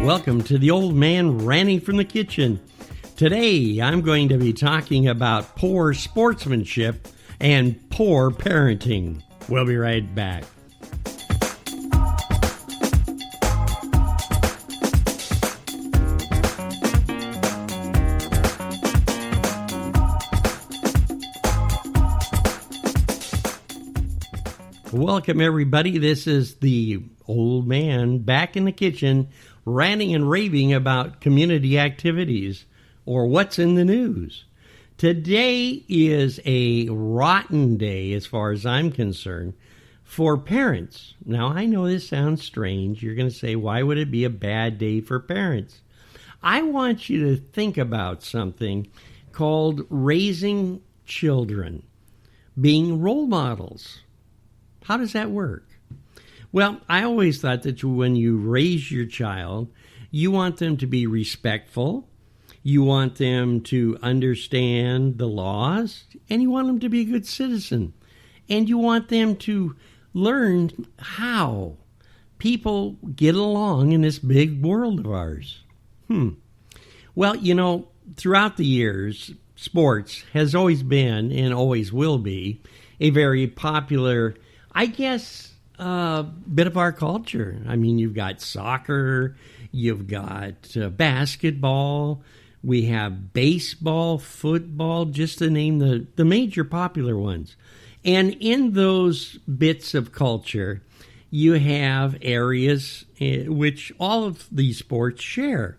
welcome to the Old Man Ranting from the Kitchen. Today, I'm going to be talking about poor sportsmanship and poor parenting. We'll be right back. Welcome, everybody. This is the Old Man back in the kitchen, ranting and raving about community activities or what's in the news. Today is a rotten day, as far as I'm concerned, for parents. Now, I know this sounds strange. You're going to say, why would it be a bad day for parents? I want you to think about something called raising children, being role models. How does that work? Well, I always thought that when you raise your child, you want them to be respectful, you want them to understand the laws, and you want them to be a good citizen. And you want them to learn how people get along in this big world of ours. Well, you know, throughout the years, sports has always been and always will be a very popular, I guess, bit of our culture. I mean, you've got soccer, you've got basketball, we have baseball, football, just to name the major popular ones. And in those bits of culture, you have areas which all of these sports share.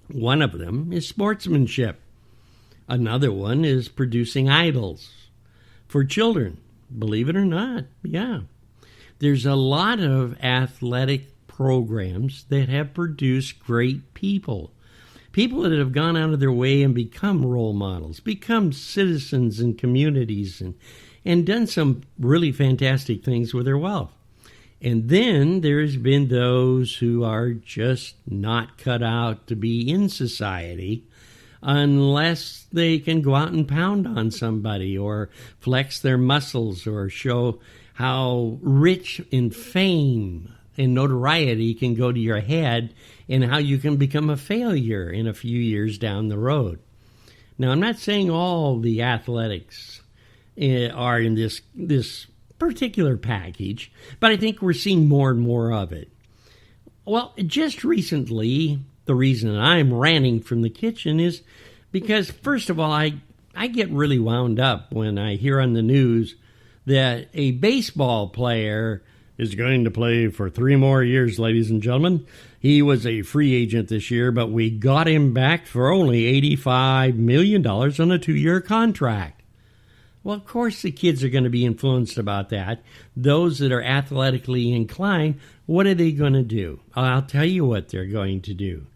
One of them is sportsmanship. Another one is producing idols for children. Believe it or not, yeah. There's a lot of athletic programs that have produced great people. People that have gone out of their way and become role models, become citizens in communities, and done some really fantastic things with their wealth. And then there's been those who are just not cut out to be in society unless they can go out and pound on somebody or flex their muscles or show how rich in fame and notoriety can go to your head and how you can become a failure in a few years down the road. Now, I'm not saying all the athletics are in this particular package, but I think we're seeing more and more of it. Well, just recently, the reason I'm ranting from the kitchen is because, first of all, I get really wound up when I hear on the news that a baseball player is going to play for 3 more years, ladies and gentlemen. He was a free agent this year, but we got him back for only $85 million on a 2-year contract. Well, of course the kids are going to be influenced about that. Those that are athletically inclined, what are they going to do? I'll tell you what they're going to do.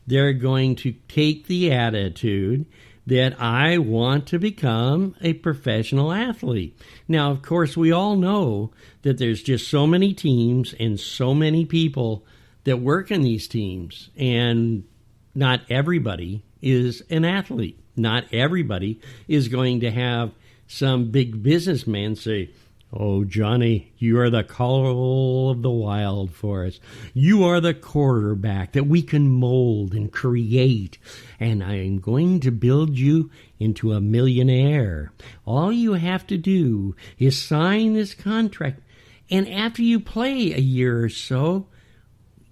They're going to take the attitude that I want to become a professional athlete. Now, of course, we all know that there's just so many teams and so many people that work in these teams, and not everybody is an athlete. Not everybody is going to have some big businessman say, "Oh, Johnny, you are the call of the wild for us. You are the quarterback that we can mold and create, and I am going to build you into a millionaire. All you have to do is sign this contract, and after you play a year or so,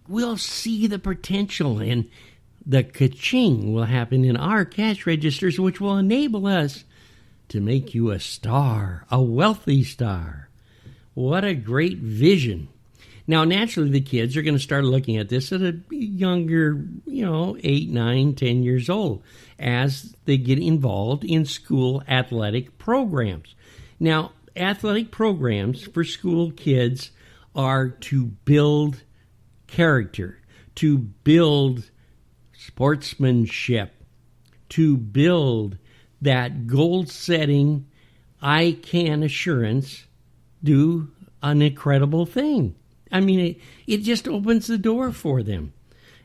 we'll see the potential, and the ka-ching will happen in our cash registers, which will enable us to make you a star, a wealthy star." What a great vision. Now, naturally, the kids are going to start looking at this at a younger, 8, 9, 10 years old as they get involved in school athletic programs. Now, athletic programs for school kids are to build character, to build sportsmanship, to build that goal-setting, I can assurance, do an incredible thing. I mean, it just opens the door for them.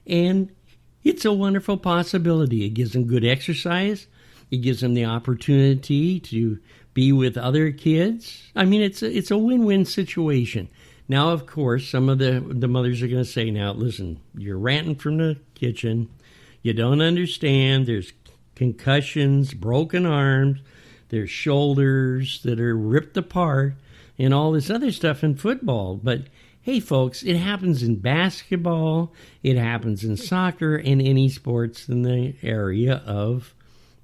And it's a wonderful possibility. It gives them good exercise. It gives them the opportunity to be with other kids. I mean, it's a win-win situation. Now, of course, some of the mothers are going to say, now, listen, you're ranting from the kitchen. You don't understand. There's concussions, broken arms. There's shoulders that are ripped apart and all this other stuff in football. But, hey, folks, it happens in basketball. It happens in soccer and any sports in the area of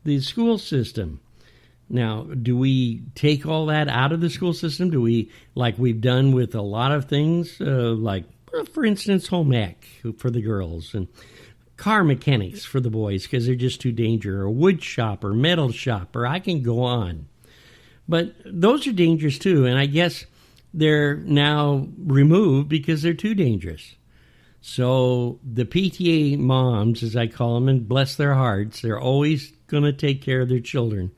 the school system. Now, do we take all that out of the school system? Do we, like we've done with a lot of things, like, for instance, home ec for the girls and car mechanics for the boys because they're just too dangerous, or wood shop or metal shop, or I can go on. But those are dangerous too, and I guess they're now removed because they're too dangerous. So the PTA moms, as I call them, and bless their hearts, they're always going to take care of their children.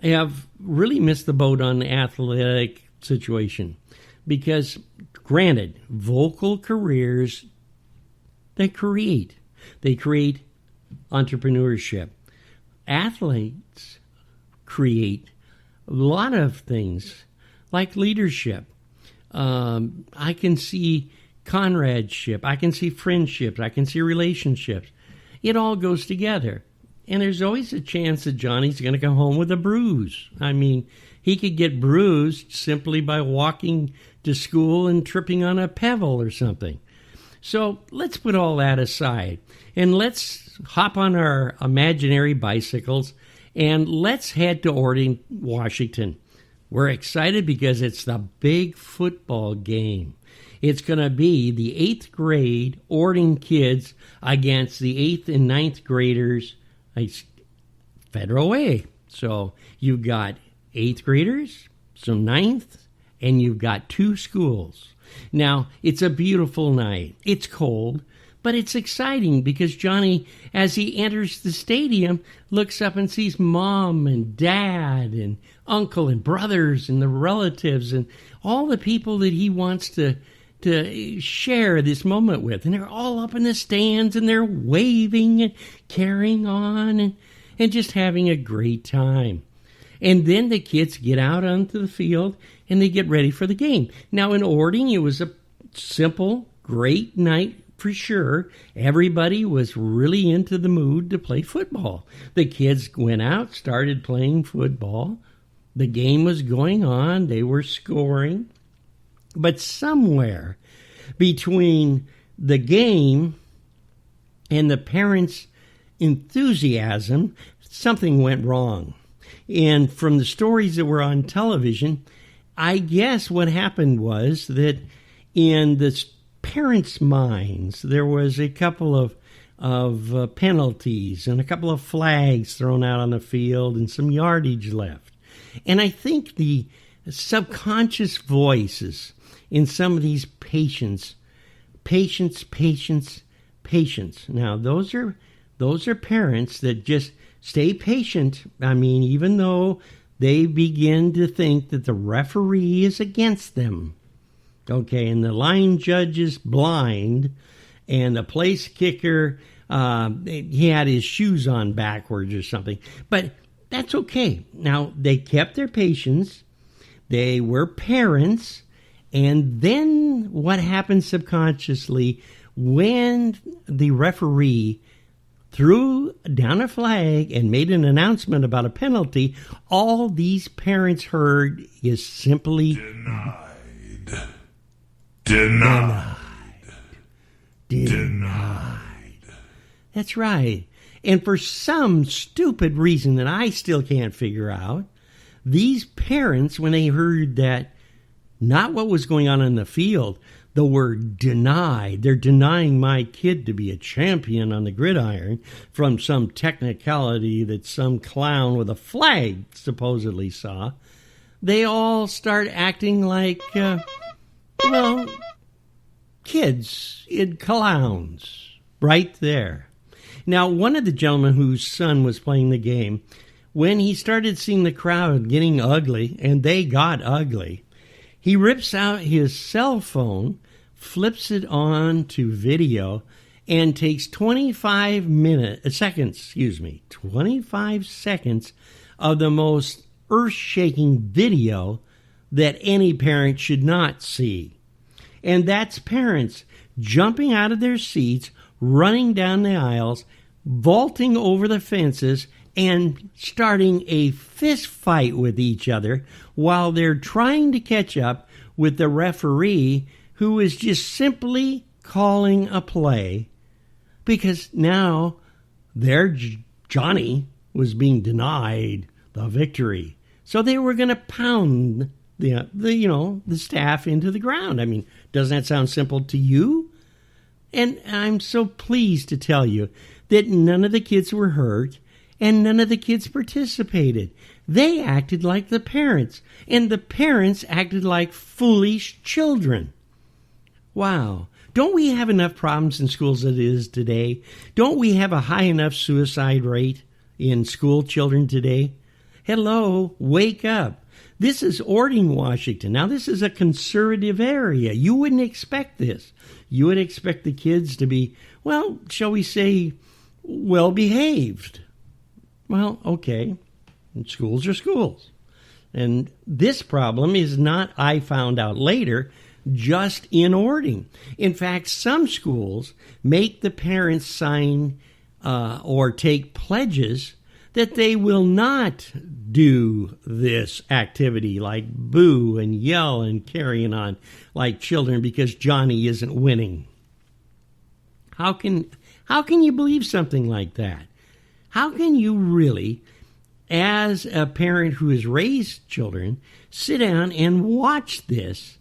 I have really missed the boat on the athletic situation because, granted, vocal careers, they create entrepreneurship. Athletes create a lot of things like leadership. I can see comradeship. I can see friendships. I can see relationships. It all goes together. And there's always a chance that Johnny's going to come home with a bruise. I mean, he could get bruised simply by walking to school and tripping on a pebble or something. So let's put all that aside and let's hop on our imaginary bicycles and let's head to Orting, Washington. We're excited because it's the big football game. It's going to be the 8th grade Orting kids against the 8th and 9th graders Federal Way. So you've got 8th graders, some 9th, and you've got 2 schools. Now, it's a beautiful night. It's cold, but it's exciting because Johnny, as he enters the stadium, looks up and sees mom and dad and uncle and brothers and the relatives and all the people that he wants to share this moment with. And they're all up in the stands and they're waving and carrying on and just having a great time. And then the kids get out onto the field and they get ready for the game. Now in Orting, it was a simple, great night for sure. Everybody was really into the mood to play football. The kids went out, started playing football. The game was going on. They were scoring. But somewhere between the game and the parents' enthusiasm, something went wrong. And from the stories that were on television, I guess what happened was that in the parents' minds, there was a couple of penalties and a couple of flags thrown out on the field and some yardage left. And I think the subconscious voices in some of these patients. Now, those are parents that just stay patient. I mean, even though they begin to think that the referee is against them. Okay, and the line judge is blind, and the place kicker, he had his shoes on backwards or something. But that's okay. Now, they kept their patience. They were parents. And then what happened subconsciously when the referee threw down a flag and made an announcement about a penalty, all these parents heard is simply Denied. That's right. And for some stupid reason that I still can't figure out, these parents, when they heard that not what was going on in the field, the word denied. They're denying my kid to be a champion on the gridiron from some technicality that some clown with a flag supposedly saw. They all start acting like, kids in clowns right there. Now, one of the gentlemen whose son was playing the game, when he started seeing the crowd getting ugly, and they got ugly, he rips out his cell phone, flips it on to video, and takes 25 seconds of the most earth-shaking video that any parent should not see. And that's parents jumping out of their seats, running down the aisles, vaulting over the fences, and starting a fist fight with each other while they're trying to catch up with the referee who is just simply calling a play because now their Johnny was being denied the victory. So they were going to pound the staff into the ground. I mean, doesn't that sound simple to you? And I'm so pleased to tell you that none of the kids were hurt and none of the kids participated. They acted like the parents, and the parents acted like foolish children. Wow. Don't we have enough problems in schools as it is today? Don't we have a high enough suicide rate in school children today? Hello, wake up. This is Orting, Washington. Now, this is a conservative area. You wouldn't expect this. You would expect the kids to be, well, shall we say, well-behaved. Well, okay. Schools are schools. And this problem is not, I found out later, just in Orting. In fact, some schools make the parents sign or take pledges that they will not do this activity like boo and yell and carrying on like children because Johnny isn't winning. How can you believe something like that? How can you really, as a parent who has raised children, sit down and watch this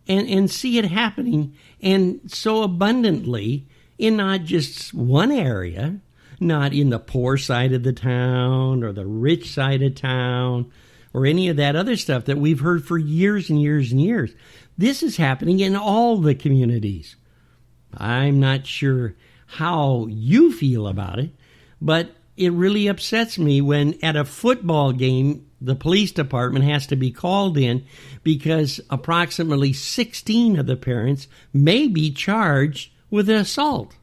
and see it happening and so abundantly in not just one area, not in the poor side of the town or the rich side of town or any of that other stuff that we've heard for years and years and years. This is happening in all the communities. I'm not sure how you feel about it, but it really upsets me when at a football game, the police department has to be called in because approximately 16 of the parents may be charged with assault.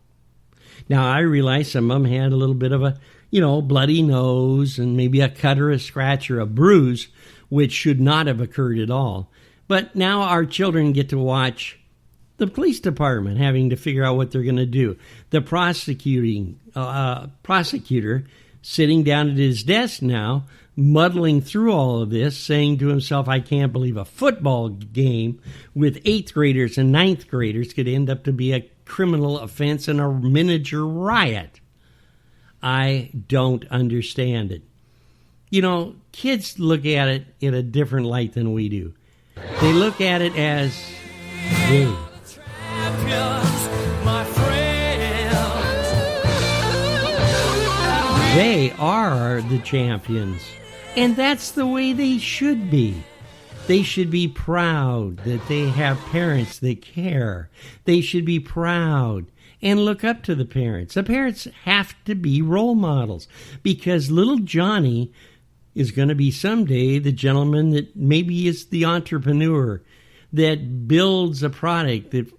Now, I realize some of them had a little bit of a, bloody nose and maybe a cut or a scratch or a bruise, which should not have occurred at all. But now our children get to watch the police department having to figure out what they're going to do. The prosecutor sitting down at his desk now, muddling through all of this, saying to himself, I can't believe a football game with 8th graders and 9th graders could end up to be a criminal offense and a miniature riot. I don't understand it. Kids look at it in a different light than we do. They look at it as, hey, they are the champions. And that's the way they should be. They should be proud that they have parents that care. They should be proud and look up to the parents. The parents have to be role models because little Johnny is going to be someday the gentleman that maybe is the entrepreneur that builds a product that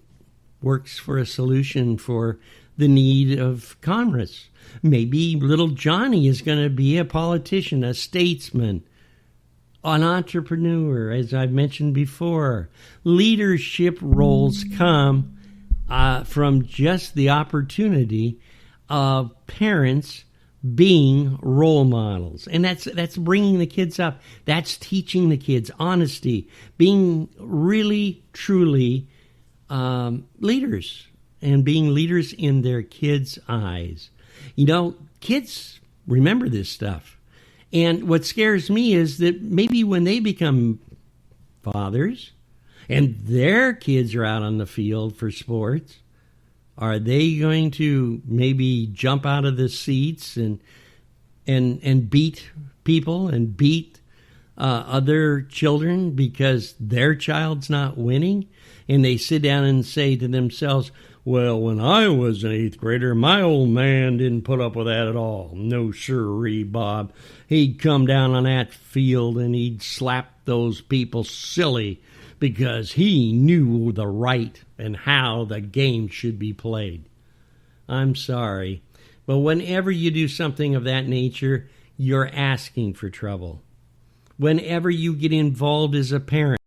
works for a solution for the need of commerce. Maybe little Johnny is going to be a politician, a statesman, an entrepreneur, as I've mentioned before. Leadership roles come from just the opportunity of parents being role models. And that's bringing the kids up. That's teaching the kids honesty, being really, truly leaders and being leaders in their kids' eyes. Kids remember this stuff. And what scares me is that maybe when they become fathers and their kids are out on the field for sports, are they going to maybe jump out of the seats and beat people and beat other children because their child's not winning? And they sit down and say to themselves, well, when I was an 8th grader, my old man didn't put up with that at all. No sirree, Bob. He'd come down on that field and he'd slap those people silly because he knew the right and how the game should be played. I'm sorry, but whenever you do something of that nature, you're asking for trouble. Whenever you get involved as a parent,